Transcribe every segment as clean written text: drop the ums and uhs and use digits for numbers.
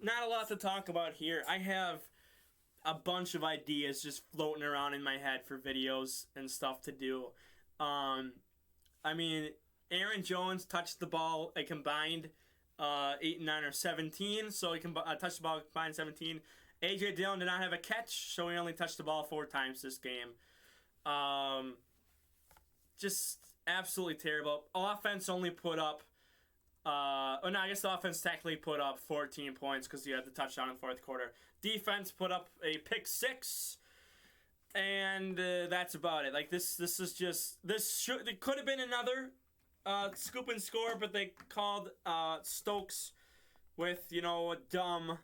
not a lot to talk about here. I have a bunch of ideas just floating around in my head for videos and stuff to do. I mean, Aaron Jones touched the ball a combined 8 and 9 or 17, so he can touch the ball combined 17. A.J. Dillon did not have a catch, so he only touched the ball 4 times this game. Just absolutely terrible. Offense only put up, I guess the offense technically put up 14 points because he had the touchdown in the fourth quarter. Defense put up a pick 6, and that's about it. Like this is just it could have been another scoop and score, but they called Stokes with a dumb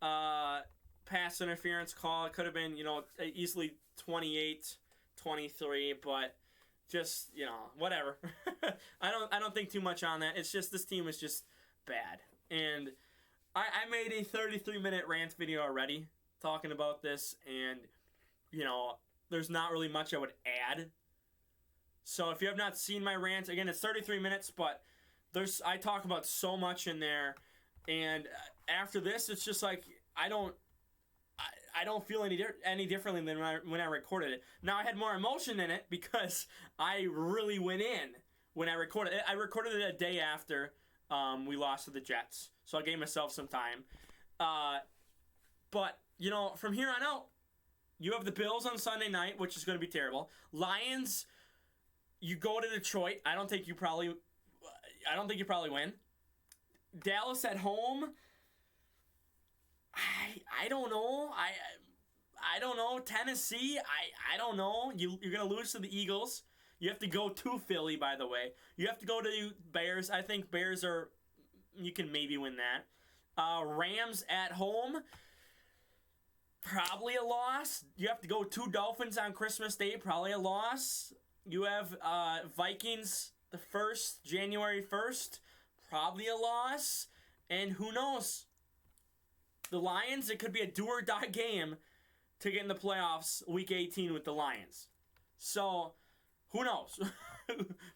pass interference call. It could have been easily 28-23, but just whatever. I don't think too much on that. It's just this team is just bad, and I made a 33-minute rant video already talking about this, and there's not really much I would add. So if you have not seen my rant, again, it's 33 minutes, but I talk about so much in there, and after this, it's just like I don't feel any differently than when I recorded it. Now I had more emotion in it because I really went in when I recorded it. I recorded it a day after we lost to the Jets, so I gave myself some time. But from here on out, you have the Bills on Sunday night, which is going to be terrible. Lions, you go to Detroit. I don't think you probably win. Dallas at home. I don't know. I don't know. Tennessee, I don't know. You're going to lose to the Eagles. You have to go to Philly, by the way. You have to go to Bears. I think Bears you can maybe win that. Rams at home, probably a loss. You have to go to Dolphins on Christmas Day, probably a loss. You have Vikings the 1st, January 1st, probably a loss. And who knows? The Lions, it could be a do-or-die game to get in the playoffs week 18 with the Lions. So, who knows?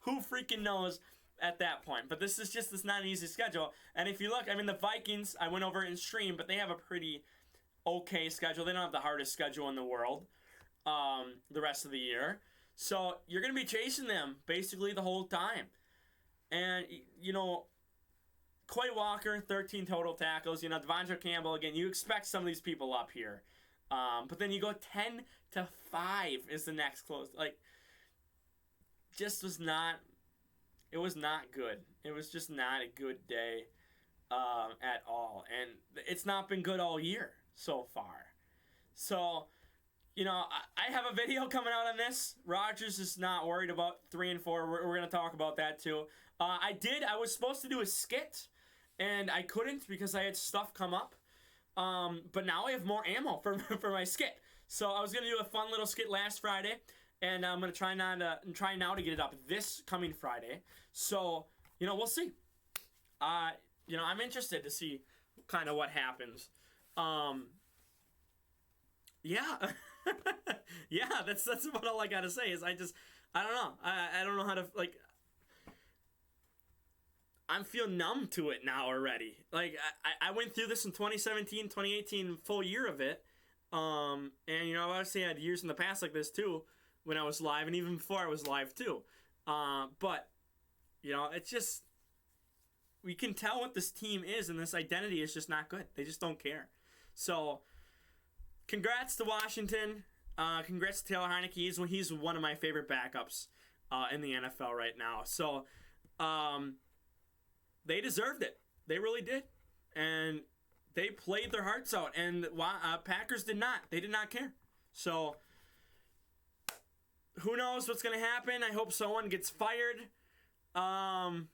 Who freaking knows at that point? But this is not an easy schedule. And if you look, the Vikings, I went over it in stream, but they have a pretty okay schedule. They don't have the hardest schedule in the world the rest of the year. So, you're going to be chasing them basically the whole time. And, Quay Walker, 13 total tackles. Devondre Campbell, again, you expect some of these people up here. But then you go 10-5 is the next close. It was not good. It was just not a good day at all. And it's not been good all year so far. So, I have a video coming out on this. Rodgers is not worried about 3 and 4. We're going to talk about that too. I was supposed to do a skit, and I couldn't because I had stuff come up. But now I have more ammo for my skit. So I was going to do a fun little skit last Friday, and I'm going to try now to get it up this coming Friday. So, we'll see. I'm interested to see kind of what happens. Yeah. Yeah, that's about all I got to say is I don't know. I don't know how to, I'm feel numb to it now already. I went through this in 2017, 2018, full year of it. And, I've obviously had years in the past like this, too, when I was live, and even before I was live, too. But, it's just, we can tell what this team is, and this identity is just not good. They just don't care. So, congrats to Washington. Congrats to Taylor Heinicke. He's one of my favorite backups in the NFL right now. So, they deserved it. They really did. And they played their hearts out. And Packers did not. They did not care. So, who knows what's going to happen? I hope someone gets fired. I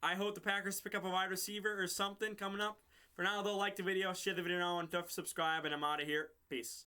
hope the Packers pick up a wide receiver or something coming up. For now, though, like the video, share the video, and don't subscribe, and I'm out of here. Peace.